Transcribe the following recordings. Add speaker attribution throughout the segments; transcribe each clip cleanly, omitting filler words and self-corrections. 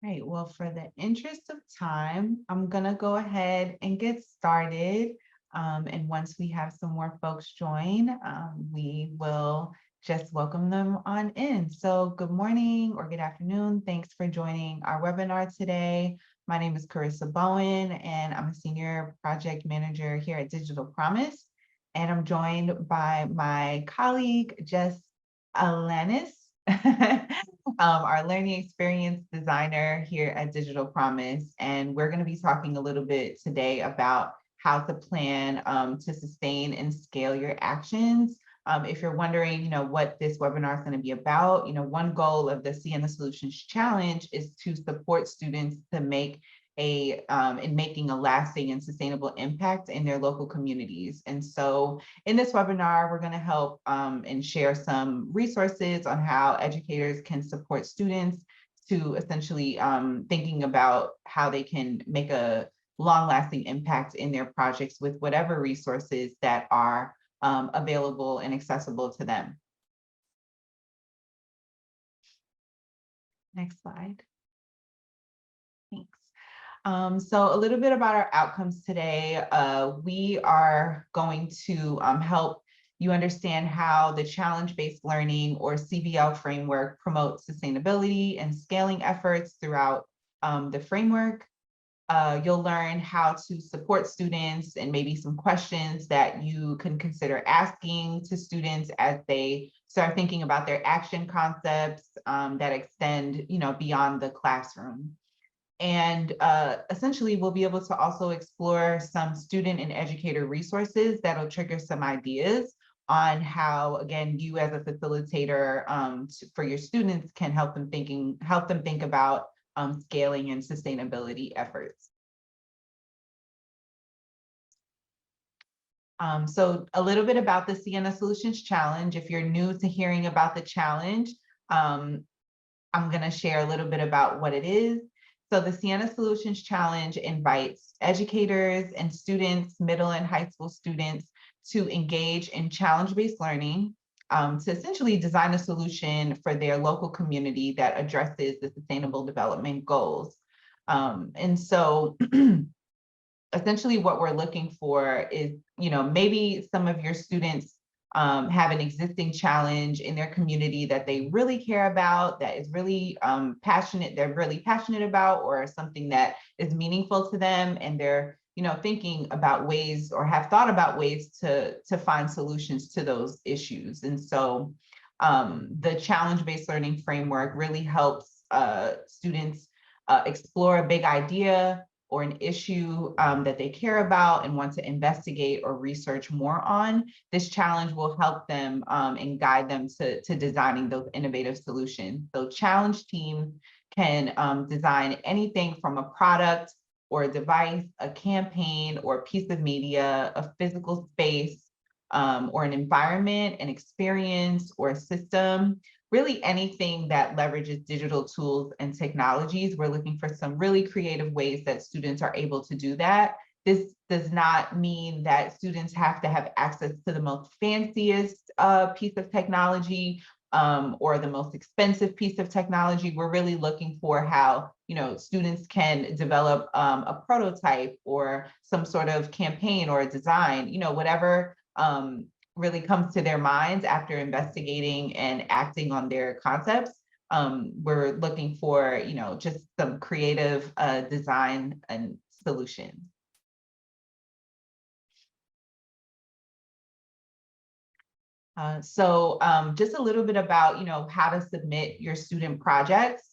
Speaker 1: Right. Well, for the interest of time, I'm going to go ahead and get started. And once we have some more folks join, we will just welcome them on in. So good morning or good afternoon. Thanks for joining our webinar today. My name is Carissa Bowen, and I'm a senior project manager here at Digital Promise. And I'm joined by my colleague, Jess Alanis. Our learning experience designer here at Digital Promise. And we're going to be talking a little bit today about how to plan to sustain and scale your actions. If you're wondering, what this webinar is going to be about, one goal of the Ciena Solutions Challenge is to support students to make in making a lasting and sustainable impact in their local communities. And so in this webinar, we're going to help and share some resources on how educators can support students to essentially thinking about how they can make a long-lasting impact in their projects with whatever resources that are available and accessible to them. Next slide. Thanks. So a little bit about our outcomes today. We are going to help you understand how the challenge-based learning or CBL framework promotes sustainability and scaling efforts throughout the framework. You'll learn how to support students and maybe some questions that you can consider asking to students as they start thinking about their action concepts that extend, beyond the classroom. And essentially, we'll be able to also explore some student and educator resources that'll trigger some ideas on how, again, you as a facilitator for your students can help them think about scaling and sustainability efforts. So a little bit about the Ciena Solutions Challenge. If you're new to hearing about the challenge, I'm going to share a little bit about what it is. So the Ciena Solutions Challenge invites educators and students, middle and high school students, to engage in challenge-based learning to essentially design a solution for their local community that addresses the sustainable development goals. And so essentially what we're looking for is, maybe some of your students have an existing challenge in their community that they really care about, that is really they're really passionate about, or something that is meaningful to them. And they're, thinking about ways or have thought about ways to find solutions to those issues. And so the challenge-based learning framework really helps students explore a big idea or an issue that they care about and want to investigate or research more on. This challenge will help them and guide them to designing those innovative solutions. So challenge teams can design anything from a product or a device, a campaign or a piece of media, a physical space, or an environment, an experience, or a system. Really anything that leverages digital tools and technologies. We're looking for some really creative ways that students are able to do that. This does not mean that students have to have access to the most fanciest piece of technology or the most expensive piece of technology. We're really looking for how, students can develop a prototype or some sort of campaign or a design, whatever really comes to their minds after investigating and acting on their concepts. We're looking for, just some creative design and solutions. So just a little bit about, how to submit your student projects.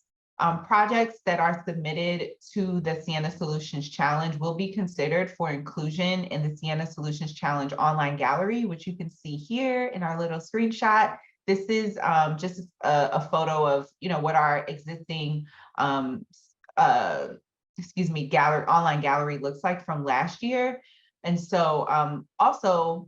Speaker 1: Projects that are submitted to the Ciena Solutions Challenge will be considered for inclusion in the Ciena Solutions Challenge online gallery, which you can see here in our little screenshot. This is just a photo of, what our existing, online gallery looks like from last year. And so also,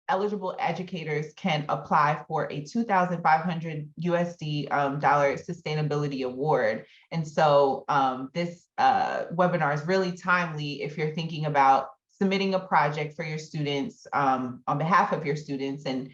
Speaker 1: eligible educators can apply for a 2,500 USD dollar sustainability award. And so this webinar is really timely if you're thinking about submitting a project for your students on behalf of your students. And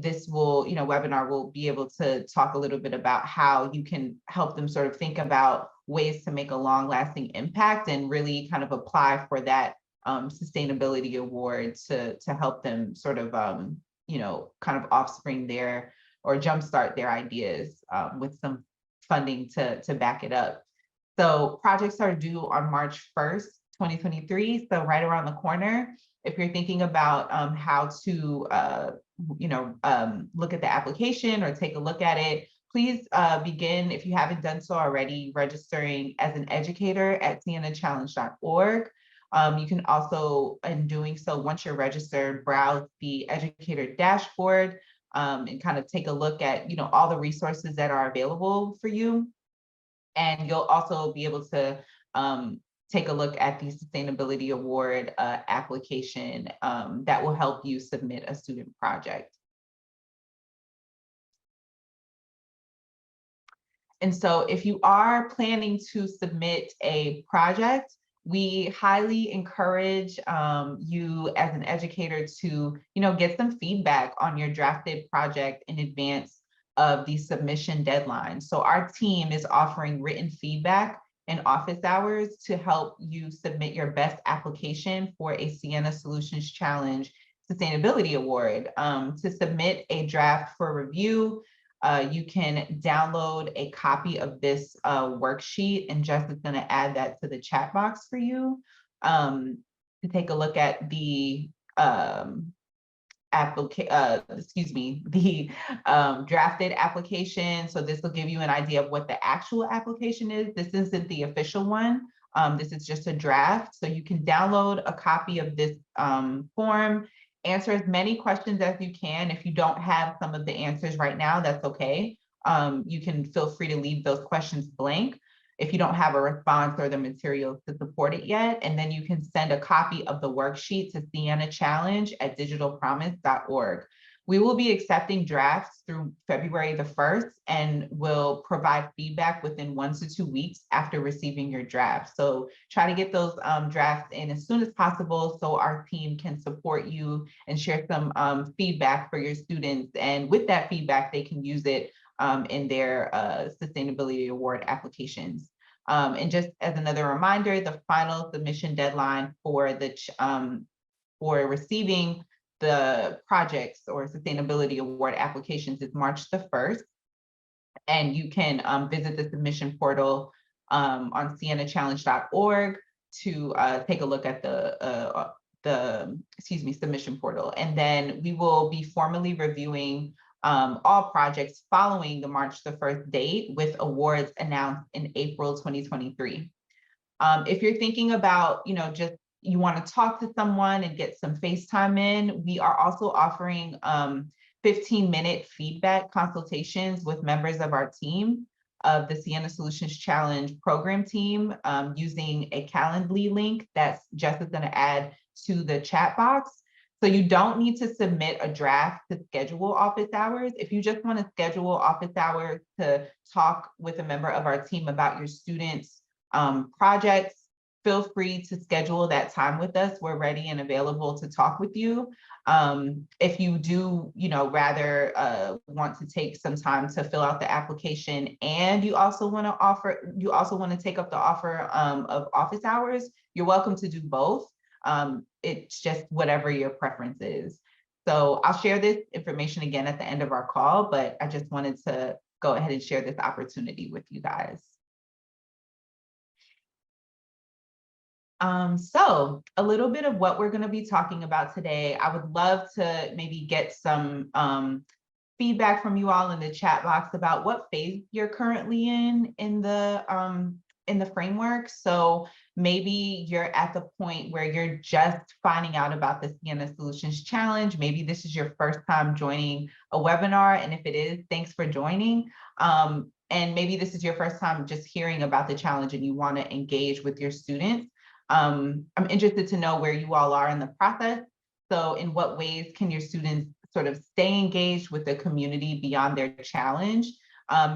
Speaker 1: this webinar will be able to talk a little bit about how you can help them sort of think about ways to make a long-lasting impact and really kind of apply for that sustainability award to help them sort of, kind of offspring their or jumpstart their ideas with some funding to back it up. So projects are due on March 1st, 2023, so right around the corner. If you're thinking about how to, look at the application or take a look at it, please begin, if you haven't done so already, registering as an educator at cienachallenge.org. You can also, in doing so, once you're registered, browse the educator dashboard and kind of take a look at, all the resources that are available for you. And you'll also be able to take a look at the Sustainability Award application that will help you submit a student project. And so if you are planning to submit a project, we highly encourage you as an educator to, get some feedback on your drafted project in advance of the submission deadline. So our team is offering written feedback and office hours to help you submit your best application for a Ciena Solutions Challenge Sustainability Award. To submit a draft for review, you can download a copy of this worksheet, and Jess is going to add that to the chat box for you to take a look at the drafted application. So this will give you an idea of what the actual application is. This isn't the official one. This is just a draft. So you can download a copy of this form, answer as many questions as you can. If you don't have some of the answers right now, that's okay. You can feel free to leave those questions blank if you don't have a response or the materials to support it yet. And then you can send a copy of the worksheet to cienachallenge@digitalpromise.org. We will be accepting drafts through February the 1st and will provide feedback within 1 to 2 weeks after receiving your draft. So try to get those drafts in as soon as possible so our team can support you and share some feedback for your students. And with that feedback, they can use it in their Sustainability Award applications. And just as another reminder, the final submission deadline for for receiving the projects or Sustainability Award applications is March the 1st. And you can visit the submission portal on cienachallenge.org to take a look at the submission portal. And then we will be formally reviewing all projects following the March the 1st date, with awards announced in April 2023. If you're thinking about, just you want to talk to someone and get some FaceTime in, we are also offering 15-minute feedback consultations with members of our team of the Ciena Solutions Challenge program team using a Calendly link that Jess is going to add to the chat box. So you don't need to submit a draft to schedule office hours. If you just want to schedule office hours to talk with a member of our team about your students' projects, feel free to schedule that time with us. We're ready and available to talk with you. If you do, rather want to take some time to fill out the application, and you also want to take up the offer of office hours, you're welcome to do both. It's just whatever your preference is. So I'll share this information again at the end of our call, but I just wanted to go ahead and share this opportunity with you guys. So a little bit of what we're going to be talking about today. I would love to maybe get some feedback from you all in the chat box about what phase you're currently in the framework. So maybe you're at the point where you're just finding out about the Ciena Solutions Challenge. Maybe this is your first time joining a webinar, and if it is, thanks for joining. And maybe this is your first time just hearing about the challenge and you want to engage with your students. I'm interested to know where you all are in the process. So in what ways can your students sort of stay engaged with the community beyond their challenge?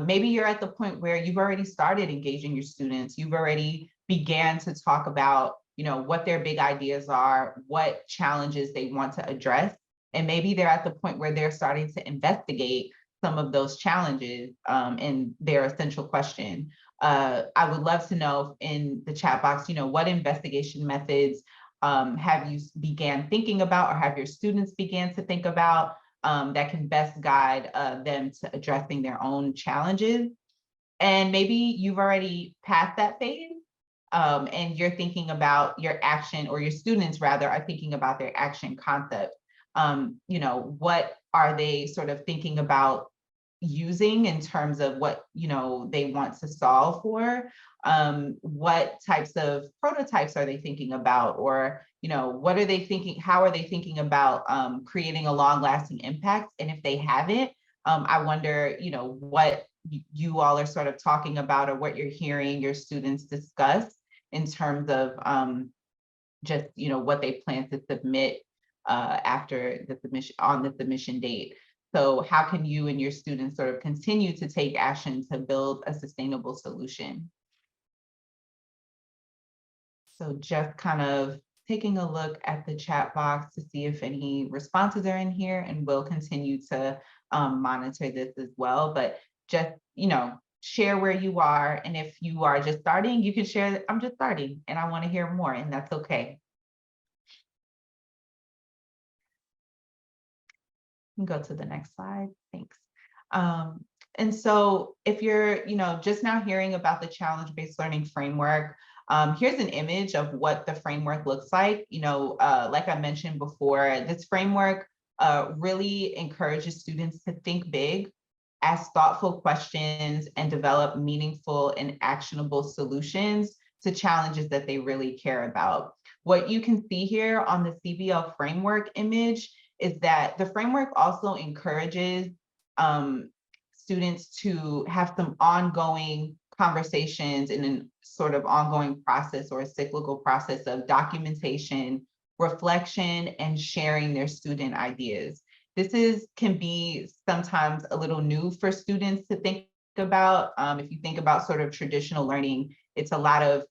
Speaker 1: Maybe you're at the point where you've already started engaging your students. You've already began to talk about, what their big ideas are, what challenges they want to address. And maybe they're at the point where they're starting to investigate some of those challenges in their essential question. I would love to know in the chat box, what investigation methods have you began thinking about, or have your students began to think about, that can best guide them to addressing their own challenges. And maybe you've already passed that phase, and you're thinking about your action, or your students rather are thinking about their action concept. What are they sort of thinking about using in terms of what they want to solve for? What types of prototypes are they thinking about? Or what are they thinking, how are they thinking about creating a long-lasting impact? And if they haven't, I wonder what you all are sort of talking about, or what you're hearing your students discuss in terms of just what they plan to submit after the submission, on the submission date. So how can you and your students sort of continue to take action to build a sustainable solution? So just kind of taking a look at the chat box to see if any responses are in here, and we'll continue to monitor this as well. But just, share where you are. And if you are just starting, you can share that I'm just starting and I want to hear more, and that's okay. You can go to the next slide. Thanks. And so if you're, just now hearing about the challenge-based learning framework, here's an image of what the framework looks like. Like I mentioned before, this framework really encourages students to think big, ask thoughtful questions, and develop meaningful and actionable solutions to challenges that they really care about. What you can see here on the CBL framework image is that the framework also encourages students to have some ongoing conversations in a sort of ongoing process, or a cyclical process of documentation, reflection, and sharing their student ideas. This can be sometimes a little new for students to think about. If you think about sort of traditional learning, it's a lot of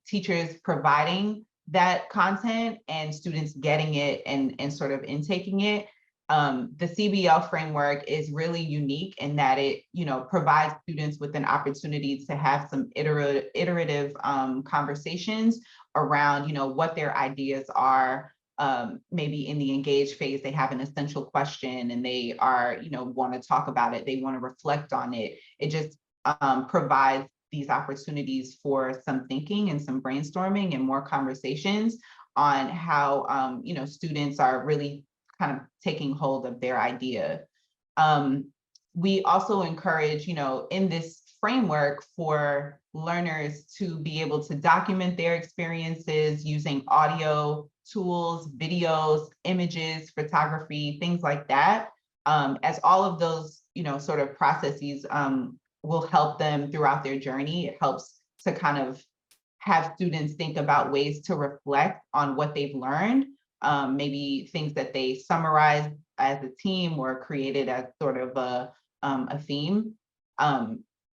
Speaker 1: teachers providing that content and students getting it and sort of intaking it. The CBL framework is really unique in that it, provides students with an opportunity to have some iterative conversations around, what their ideas are. Maybe in the engage phase, they have an essential question and they are, want to talk about it. They want to reflect on it. It just provides these opportunities for some thinking and some brainstorming and more conversations on how, students are really kind of taking hold of their idea. We also encourage, in this framework, for learners to be able to document their experiences using audio tools, videos, images, photography, things like that, as all of those, sort of processes will help them throughout their journey. It helps to kind of have students think about ways to reflect on what they've learned, maybe things that they summarized as a team or created as sort of a theme.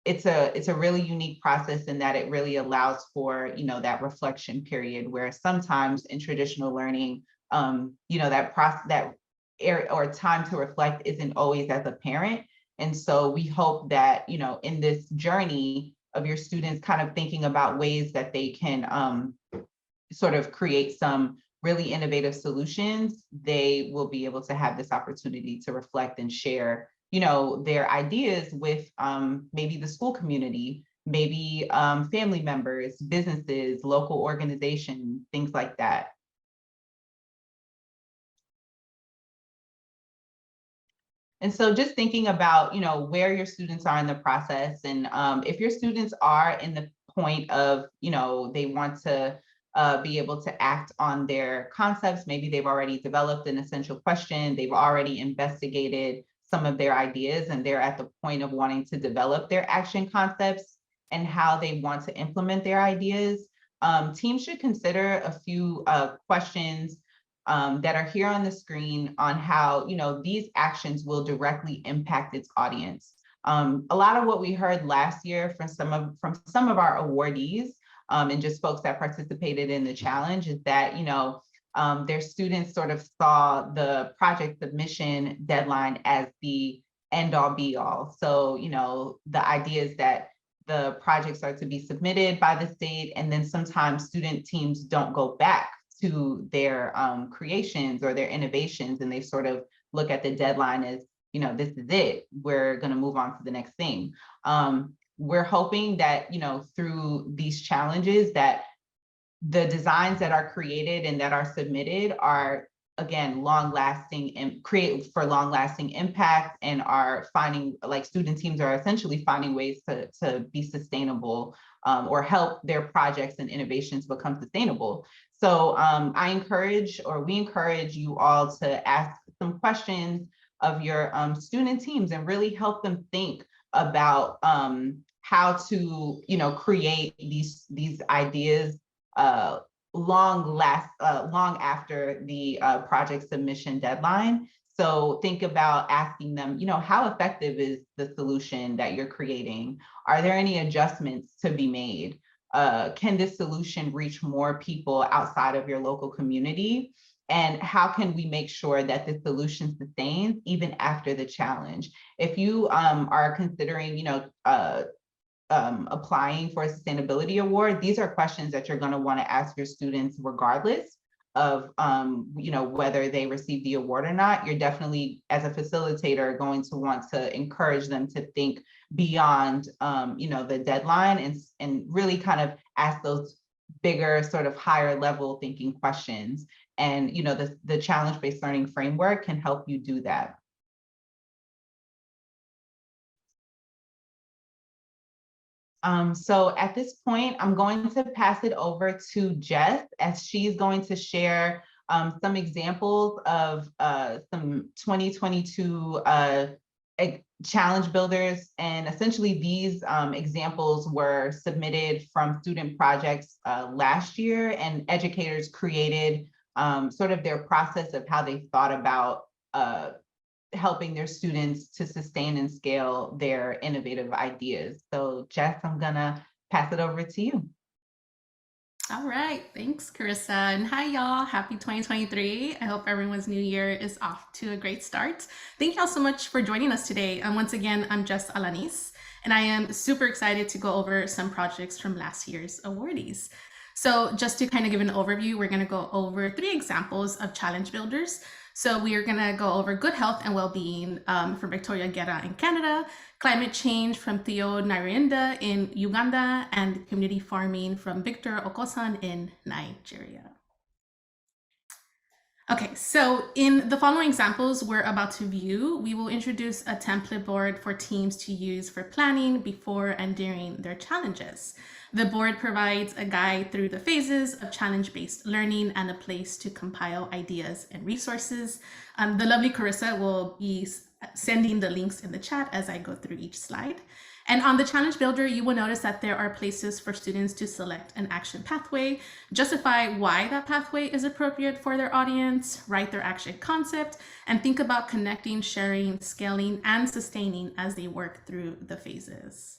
Speaker 1: It's a really unique process in that it really allows for, that reflection period, where sometimes in traditional learning, that process, that area or time to reflect isn't always as apparent. And so we hope that, in this journey of your students kind of thinking about ways that they can sort of create some really innovative solutions, they will be able to have this opportunity to reflect and share, their ideas with maybe the school community, maybe family members, businesses, local organizations, things like that. And so just thinking about, where your students are in the process, and if your students are in the point of, they want to be able to act on their concepts, maybe they've already developed an essential question, they've already investigated some of their ideas, and they're at the point of wanting to develop their action concepts and how they want to implement their ideas. Teams should consider a few questions that are here on the screen on how, these actions will directly impact its audience. A lot of what we heard last year from some of our awardees and just folks that participated in the challenge is that, their students sort of saw the project submission deadline as the end all be all. So, the idea is that the projects are to be submitted by the state, and then sometimes student teams don't go back to their creations or their innovations, and they sort of look at the deadline as, you know, this is it, we're going to move on to the next thing. We're hoping that, you know, through these challenges, that the designs that are created and that are submitted are, again, long lasting and create for long lasting impact, and are finding, like, student teams are essentially finding ways to be sustainable, or help their projects and innovations become sustainable. So I encourage, or we encourage you all to ask some questions of your student teams and really help them think about how to, you know, create these ideas long after the project submission deadline. So think about asking them, you know, how effective is the solution that you're creating? Are there any adjustments to be made? Can this solution reach more people outside of your local community? And how can we make sure that the solution sustains even after the challenge? If you are considering, you know, applying for a sustainability award, these are questions that you're going to want to ask your students regardless of you know, whether they receive the award or not. You're definitely, as a facilitator, going to want to encourage them to think beyond you know, the deadline, and really kind of ask those bigger, sort of higher level thinking questions. And, you know, the challenge-based learning framework can help you do that. So at this point, I'm going to pass it over to Jess, as she's going to share some examples of some 2022 challenge builders. And essentially these examples were submitted from student projects last year, and educators created sort of their process of how they thought about helping their students to sustain and scale their innovative ideas. So Jess, I'm gonna pass it over to you.
Speaker 2: All right, thanks, Carissa. And hi, y'all. Happy 2023. I hope everyone's new year is off to a great start. Thank y'all so much for joining us today. And once again, I'm Jess Alanis, and I am super excited to go over some projects from last year's awardees. So just to kind of give an overview, we're going to go over 3 examples of challenge builders. So we are going to go over good health and well-being from Victoria Guerra in Canada, climate change from Theo Narienda in Uganda, and community farming from Victor Okosan in Nigeria. Okay, so in the following examples we're about to view, we will introduce a template board for teams to use for planning before and during their challenges. The board provides a guide through the phases of challenge-based learning and a place to compile ideas and resources. The lovely Carissa will be sending the links in the chat as I go through each slide. And on the challenge builder, you will notice that there are places for students to select an action pathway, justify why that pathway is appropriate for their audience, write their action concept, and think about connecting, sharing, scaling, and sustaining as they work through the phases.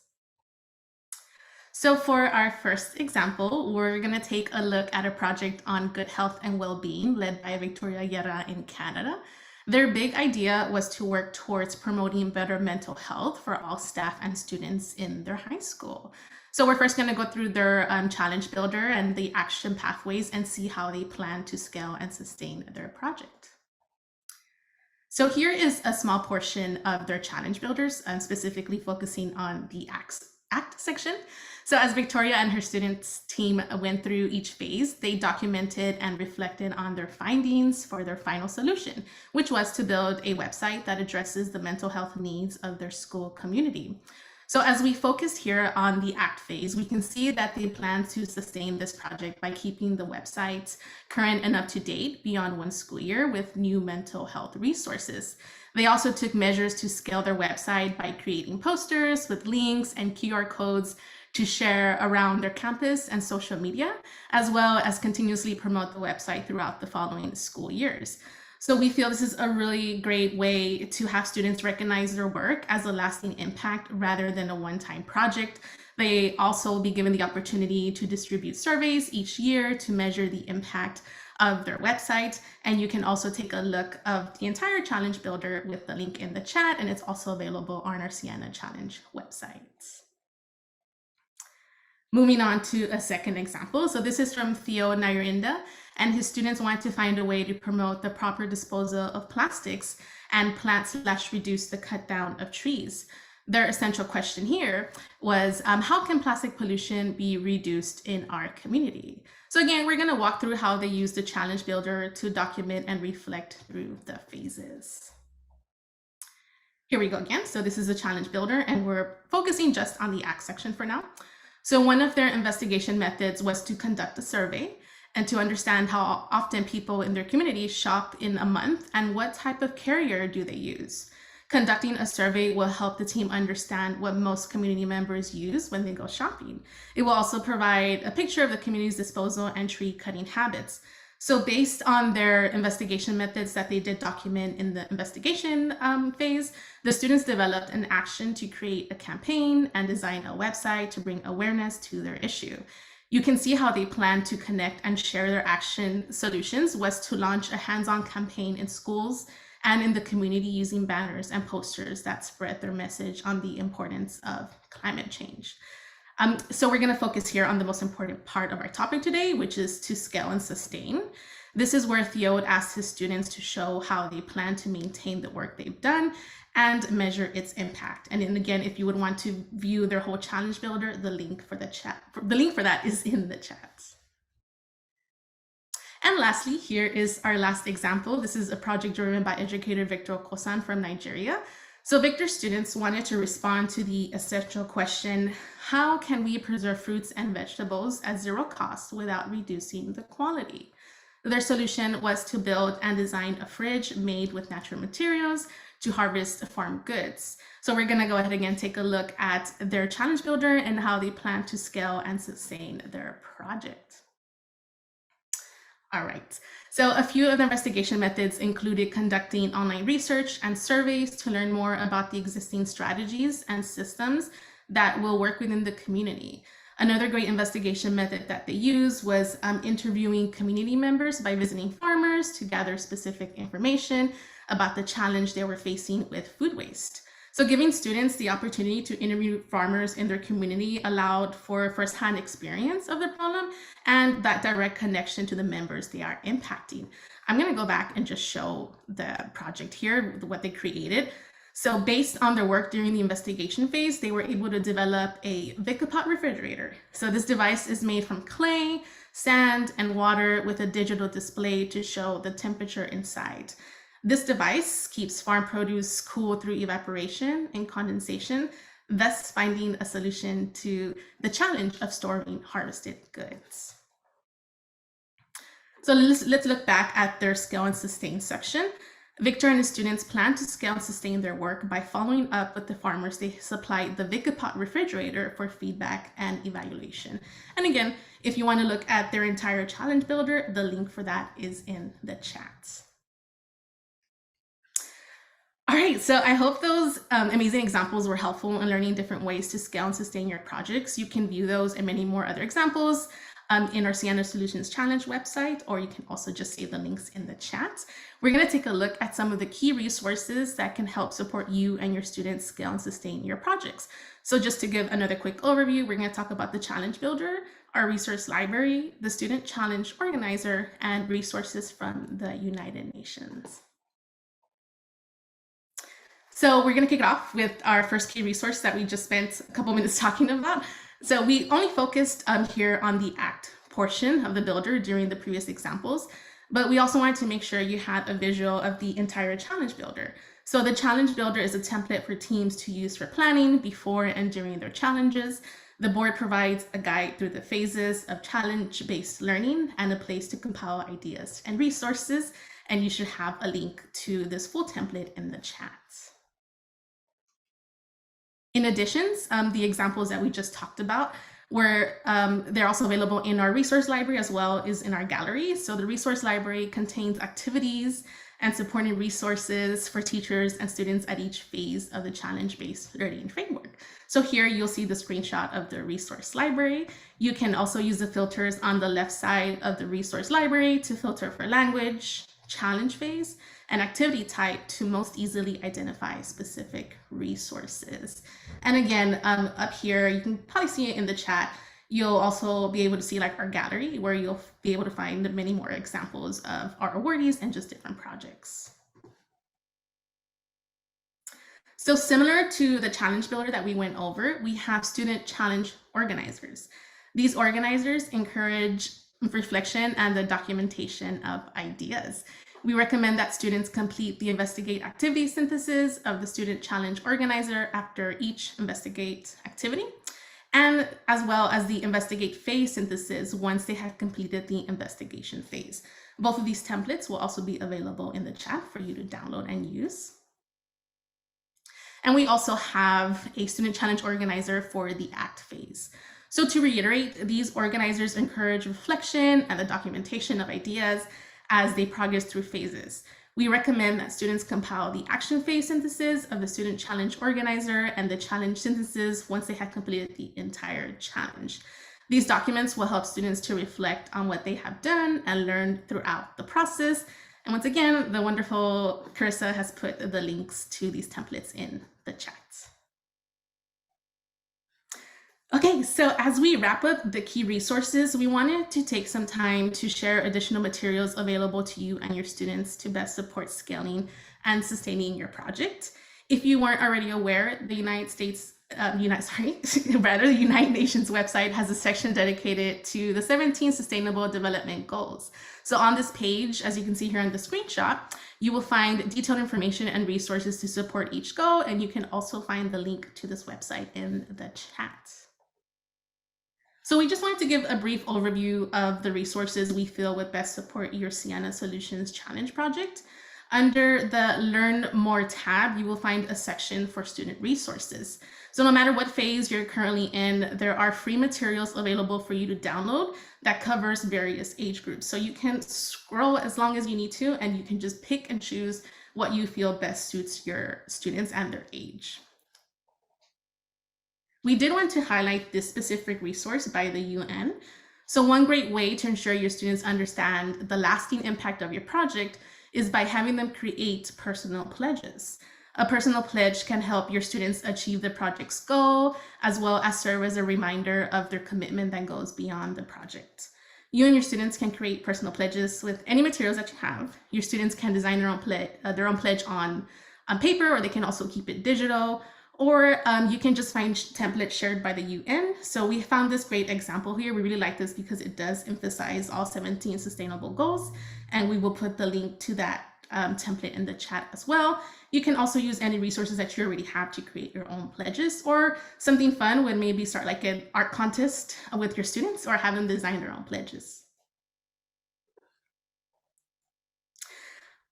Speaker 2: So for our first example, we're going to take a look at a project on good health and well-being led by Victoria Guerra in Canada. Their big idea was to work towards promoting better mental health for all staff and students in their high school. So we're first going to go through their challenge builder and the action pathways and see how they plan to scale and sustain their project. So here is a small portion of their challenge builders, specifically focusing on the act section. So as Victoria and her students team went through each phase, they documented and reflected on their findings for their final solution, which was to build a website that addresses the mental health needs of their school community. So as we focus here on the act phase, we can see that they plan to sustain this project by keeping the website current and up to date beyond one school year with new mental health resources. They also took measures to scale their website by creating posters with links and QR codes to share around their campus and social media, as well as continuously promote the website throughout the following school years. So we feel this is a really great way to have students recognize their work as a lasting impact rather than a one-time project. They also will be given the opportunity to distribute surveys each year to measure the impact of their website. And you can also take a look of the entire challenge builder with the link in the chat, and it's also available on our Ciena Challenge website. Moving on to a second example. So this is from Theo Nayarinda, and his students wanted to find a way to promote the proper disposal of plastics and plant/reduce the cut down of trees. Their essential question here was, how can plastic pollution be reduced in our community? So again, we're going to walk through how they use the challenge builder to document and reflect through the phases. Here we go again. So this is a challenge builder, and we're focusing just on the act section for now. So one of their investigation methods was to conduct a survey and to understand how often people in their community shop in a month and what type of carrier do they use. Conducting a survey will help the team understand what most community members use when they go shopping. It will also provide a picture of the community's disposal and tree cutting habits. So based on their investigation methods that they did document in the investigation phase, the students developed an action to create a campaign and design a website to bring awareness to their issue. You can see how they plan to connect and share their action solutions was to launch a hands-on campaign in schools and in the community using banners and posters that spread their message on the importance of climate change. So we're going to focus here on the most important part of our topic today, which is to scale and sustain. This is where Theo asks his students to show how they plan to maintain the work they've done and measure its impact. And then again, if you would want to view their whole challenge builder, the link for that is in the chat. And lastly, here is our last example. This is a project driven by educator Victor Kosan from Nigeria. So Victor's students wanted to respond to the essential question, how can we preserve fruits and vegetables at zero cost without reducing the quality? Their solution was to build and design a fridge made with natural materials to harvest farm goods. So we're going to go ahead and take a look at their challenge builder and how they plan to scale and sustain their project. All right, so a few of the investigation methods included conducting online research and surveys to learn more about the existing strategies and systems that will work within the community. Another great investigation method that they used was interviewing community members by visiting farmers to gather specific information about the challenge they were facing with food waste. So giving students the opportunity to interview farmers in their community allowed for firsthand experience of the problem and that direct connection to the members they are impacting. I'm going to go back and just show the project here, what they created. So based on their work during the investigation phase, they were able to develop a Vicapot refrigerator. So this device is made from clay, sand, and water with a digital display to show the temperature inside. This device keeps farm produce cool through evaporation and condensation, thus finding a solution to the challenge of storing harvested goods. So let's look back at their scale and sustain section. Victor and his students plan to scale and sustain their work by following up with the farmers they supplied the Vicapot refrigerator for feedback and evaluation. And again, if you want to look at their entire challenge builder, the link for that is in the chat. All right, so I hope those amazing examples were helpful in learning different ways to scale and sustain your projects. You can view those and many more other examples in our Ciena Solutions Challenge website, or you can also just save the links in the chat. We're going to take a look at some of the key resources that can help support you and your students scale and sustain your projects. So just to give another quick overview, we're going to talk about the Challenge Builder, our resource library, the Student Challenge Organizer, and resources from the United Nations. So we're going to kick it off with our first key resource that we just spent a couple minutes talking about. So we only focused here on the ACT portion of the builder during the previous examples, but we also wanted to make sure you had a visual of the entire challenge builder. So the challenge builder is a template for teams to use for planning before and during their challenges. The board provides a guide through the phases of challenge-based learning and a place to compile ideas and resources, and you should have a link to this full template in the chat. In addition, the examples that we just talked about they're also available in our resource library as well as in our gallery. So the resource library contains activities and supporting resources for teachers and students at each phase of the challenge-based learning framework. So here you'll see the screenshot of the resource library. You can also use the filters on the left side of the resource library to filter for language, challenge phase, and activity type to most easily identify specific resources. And again, up here, you can probably see it in the chat. You'll also be able to see like our gallery, where you'll be able to find many more examples of our awardees and just different projects. So similar to the challenge builder that we went over, we have student challenge organizers. These organizers encourage reflection and the documentation of ideas. We recommend that students complete the investigate activity synthesis of the student challenge organizer after each investigate activity, and as well as the investigate phase synthesis once they have completed the investigation phase. Both of these templates will also be available in the chat for you to download and use. And we also have a student challenge organizer for the ACT phase. So to reiterate, these organizers encourage reflection and the documentation of ideas as they progress through phases. We recommend that students compile the action phase synthesis of the student challenge organizer and the challenge synthesis once they have completed the entire challenge. These documents will help students to reflect on what they have done and learned throughout the process. And once again, the wonderful Carissa has put the links to these templates in the chat. Okay, so as we wrap up the key resources, we wanted to take some time to share additional materials available to you and your students to best support scaling and sustaining your project. If you weren't already aware, the United Nations website has a section dedicated to the 17 Sustainable Development Goals. So on this page, as you can see here in the screenshot, you will find detailed information and resources to support each goal, and you can also find the link to this website in the chat. So we just wanted to give a brief overview of the resources we feel would best support your Ciena Solutions Challenge project. Under the Learn More tab, you will find a section for student resources. So no matter what phase you're currently in, there are free materials available for you to download that covers various age groups. So you can scroll as long as you need to, and you can just pick and choose what you feel best suits your students and their age. We did want to highlight this specific resource by the UN. So one great way to ensure your students understand the lasting impact of your project is by having them create personal pledges. A personal pledge can help your students achieve the project's goal, as well as serve as a reminder of their commitment that goes beyond the project. You and your students can create personal pledges with any materials that you have. Your students can design their own pledge on paper, or they can also keep it digital, or you can just find templates shared by the UN. So we found this great example here. We really like this because it does emphasize all 17 sustainable goals, and we will put the link to that template in the chat as well. You can also use any resources that you already have to create your own pledges, or something fun would maybe start like an art contest with your students, or have them design their own pledges.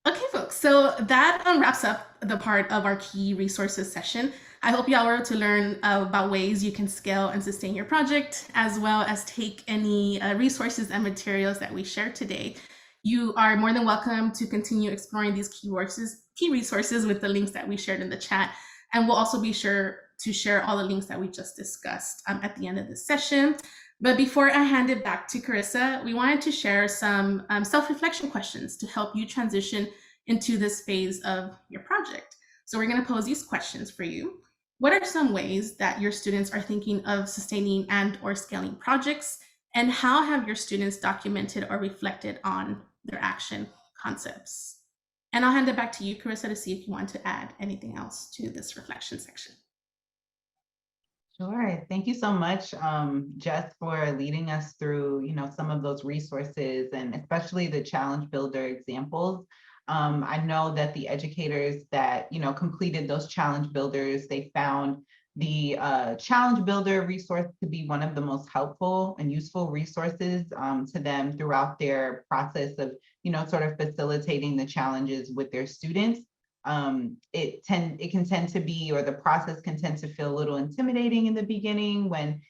Speaker 2: Okay, folks, so that wraps up the part of our key resources session. I hope y'all were able to learn about ways you can scale and sustain your project, as well as take any resources and materials that we shared today. You are more than welcome to continue exploring these key resources with the links that we shared in the chat. And we'll also be sure to share all the links that we just discussed at the end of this session. But before I hand it back to Carissa, we wanted to share some self-reflection questions to help you transition into this phase of your project. So we're going to pose these questions for you. What are some ways that your students are thinking of sustaining and or scaling projects? And how have your students documented or reflected on their action concepts? And I'll hand it back to you, Carissa, to see if you want to add anything else to this reflection section.
Speaker 1: Sure. Thank you so much, Jess, for leading us through, some of those resources, and especially the challenge builder examples. I know that the educators that, completed those challenge builders, they found the challenge builder resource to be one of the most helpful and useful resources to them throughout their process of, sort of facilitating the challenges with their students. It can tend to be, or the process can tend to feel a little intimidating in the beginning when,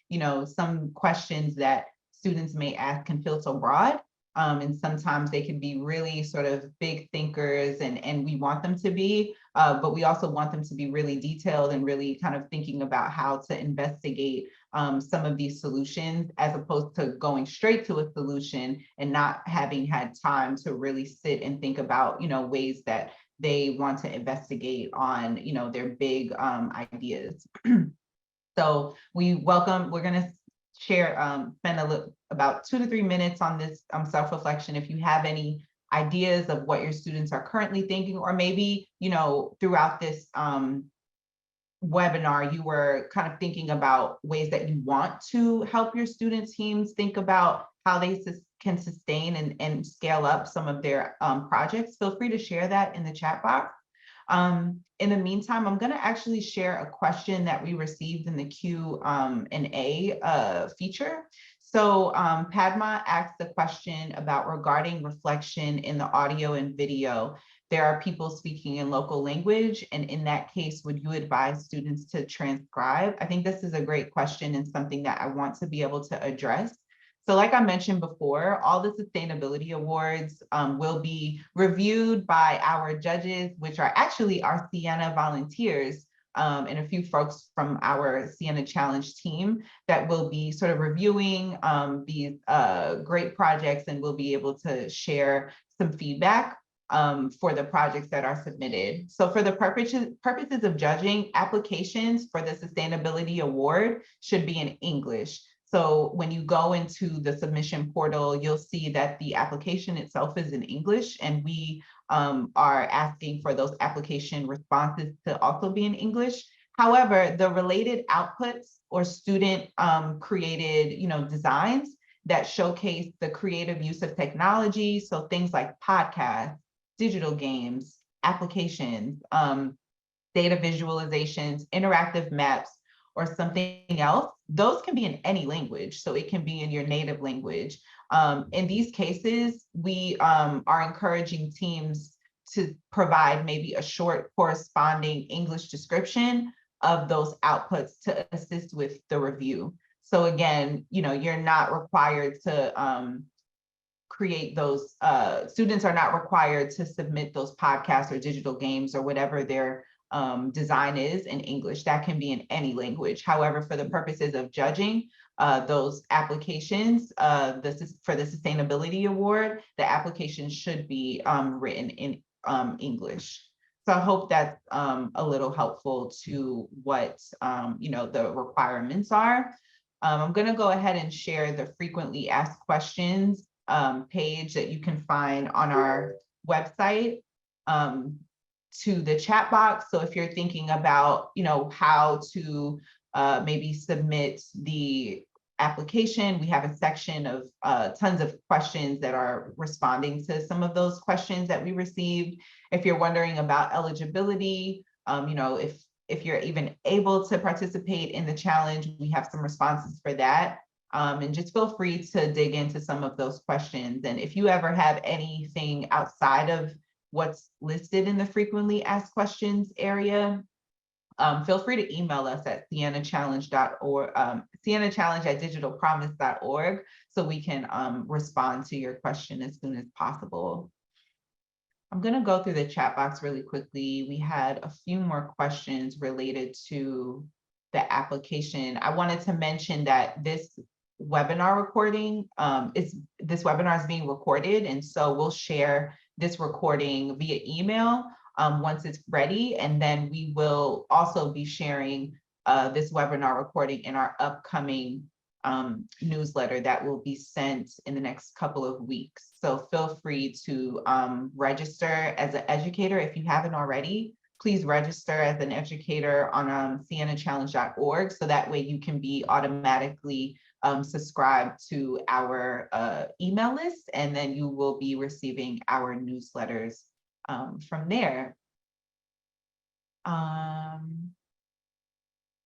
Speaker 1: some questions that students may ask can feel so broad. And sometimes they can be really sort of big thinkers, and we want them to be, but we also want them to be really detailed and really kind of thinking about how to investigate some of these solutions, as opposed to going straight to a solution and not having had time to really sit and think about, ways that they want to investigate on, their big ideas. So we're going to spend about 2 to 3 minutes on this self-reflection. If you have any ideas of what your students are currently thinking, or maybe, throughout this webinar, you were kind of thinking about ways that you want to help your student teams think about how they can sustain and scale up some of their projects, feel free to share that in the chat box. In the meantime, I'm going to actually share a question that we received in the Q&A feature. So Padma asked the question about regarding reflection in the audio and video. There are people speaking in local language, and in that case, would you advise students to transcribe? I think this is a great question and something that I want to be able to address. So like I mentioned before, all the sustainability awards will be reviewed by our judges, which are actually our Ciena volunteers, and a few folks from our Ciena Challenge team that will be sort of reviewing these great projects, and will be able to share some feedback for the projects that are submitted. So for the purposes of judging, applications for the Sustainability Award should be in English. So when you go into the submission portal, you'll see that the application itself is in English, and we are asking for those application responses to also be in English. However, the related outputs or student created, designs that showcase the creative use of technology, so things like podcasts, digital games, applications, data visualizations, interactive maps, or something else, those can be in any language. So it can be in your native language. In these cases, we are encouraging teams to provide maybe a short corresponding English description of those outputs to assist with the review. So again, you're not required to create those, students are not required to submit those podcasts or digital games or whatever their design is in English. That can be in any language. However, for the purposes of judging those applications, for the Sustainability Award, the application should be written in English. So I hope that's a little helpful to what the requirements are. I'm going to go ahead and share the frequently asked questions page that you can find on our website to the chat box. So if you're thinking about, how to maybe submit the application, we have a section of tons of questions that are responding to some of those questions that we received. If you're wondering about eligibility, if you're even able to participate in the challenge, we have some responses for that. And just feel free to dig into some of those questions. And if you ever have anything outside of what's listed in the frequently asked questions area, feel free to email us at cienachallenge.org, cienachallenge@digitalpromise.org, so we can respond to your question as soon as possible. I'm going to go through the chat box really quickly. We had a few more questions related to the application. I wanted to mention that this webinar recording this webinar is being recorded, and so we'll share this recording via email once it's ready, and then we will also be sharing this webinar recording in our upcoming newsletter that will be sent in the next couple of weeks. So feel free to register as an educator if you haven't already. Please register as an educator on cienachallenge.org, so that way you can be automatically subscribe to our email list, and then you will be receiving our newsletters from there.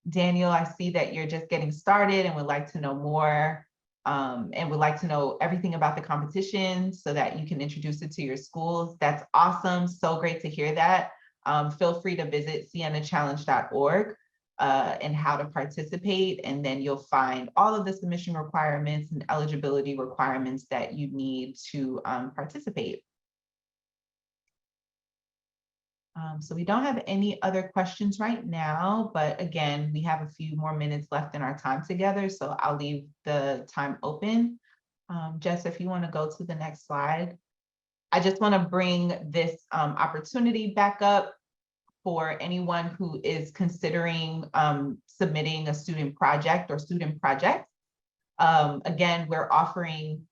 Speaker 1: Daniel, I see that you're just getting started and would like to know more and would like to know everything about the competition so that you can introduce it to your schools. That's awesome. So great to hear that. Feel free to visit cienachallenge.org and how to participate, and then you'll find all of the submission requirements and eligibility requirements that you need to participate. So we don't have any other questions right now, but again, we have a few more minutes left in our time together, so I'll leave the time open. Jess, if you want to go to the next slide. I just want to bring this opportunity back up for anyone who is considering submitting a student project or student projects. Again, we're offering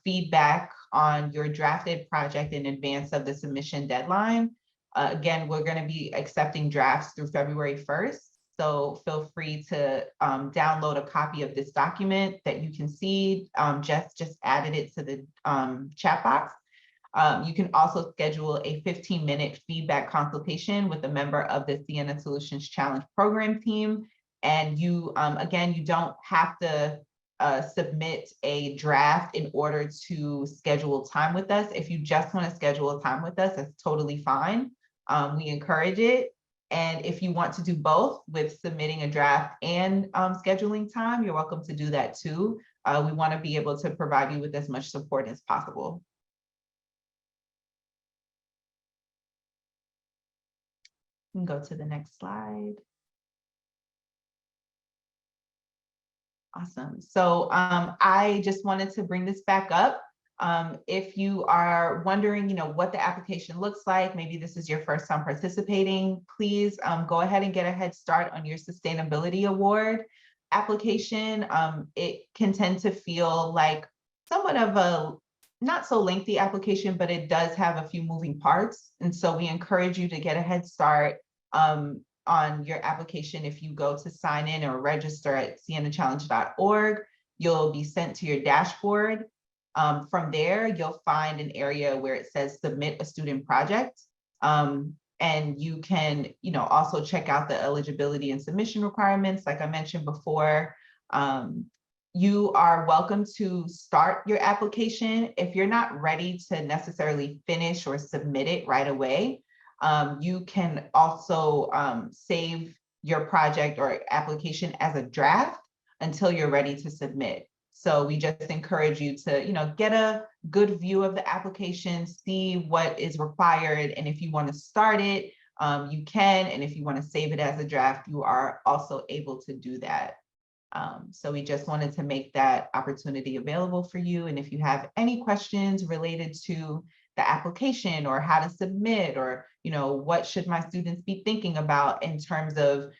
Speaker 1: feedback on your drafted project in advance of the submission deadline. Again, we're going to be accepting drafts through February 1st. So feel free to download a copy of this document that you can see. Jess just added it to the chat box. You can also schedule a 15-minute feedback consultation with a member of the Ciena Solutions Challenge program team. And you, again, you don't have to submit a draft in order to schedule time with us. If you just want to schedule a time with us, that's totally fine. We encourage it. And if you want to do both with submitting a draft and scheduling time, you're welcome to do that too. We want to be able to provide you with as much support as possible. We can go to the next slide. Awesome. So I just wanted to bring this back up. If you are wondering, what the application looks like, maybe this is your first time participating, please go ahead and get a head start on your Sustainability Award application. It can tend to feel like somewhat of a not so lengthy application, but it does have a few moving parts. And so we encourage you to get a head start on your application. If you go to sign in or register at cienachallenge.org, you'll be sent to your dashboard. From there, you'll find an area where it says submit a student project. And you can, also check out the eligibility and submission requirements. Like I mentioned before, you are welcome to start your application. If you're not ready to necessarily finish or submit it right away, you can also save your project or application as a draft until you're ready to submit. So we just encourage you to, get a good view of the application, see what is required. And if you want to start it, you can. And if you want to save it as a draft, you are also able to do that. So we just wanted to make that opportunity available for you. And if you have any questions related to the application or how to submit, or, what should my students be thinking about in terms of,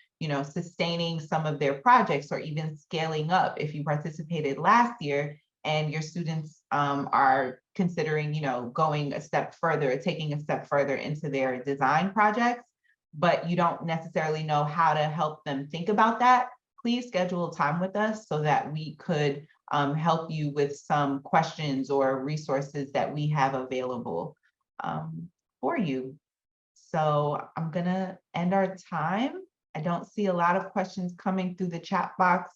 Speaker 1: sustaining some of their projects or even scaling up. If you participated last year and your students are considering, going a step further, taking a step further into their design projects, but you don't necessarily know how to help them think about that, please schedule time with us so that we could help you with some questions or resources that we have available for you. So I'm gonna end our time. I don't see a lot of questions coming through the chat box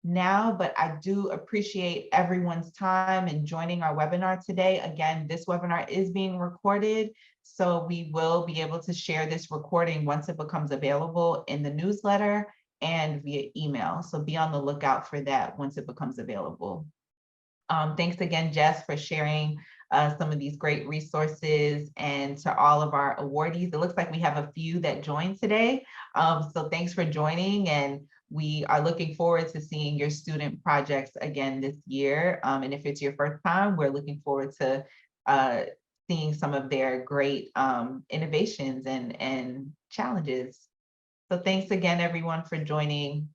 Speaker 1: now, but I do appreciate everyone's time and joining our webinar today. Again, this webinar is being recorded, so we will be able to share this recording once it becomes available in the newsletter and via email. So be on the lookout for that once it becomes available. Thanks again, Jess, for sharing some of these great resources, and to all of our awardees. It looks like we have a few that joined today. So thanks for joining, and we are looking forward to seeing your student projects again this year. And if it's your first time, we're looking forward to seeing some of their great innovations and challenges. So thanks again, everyone, for joining.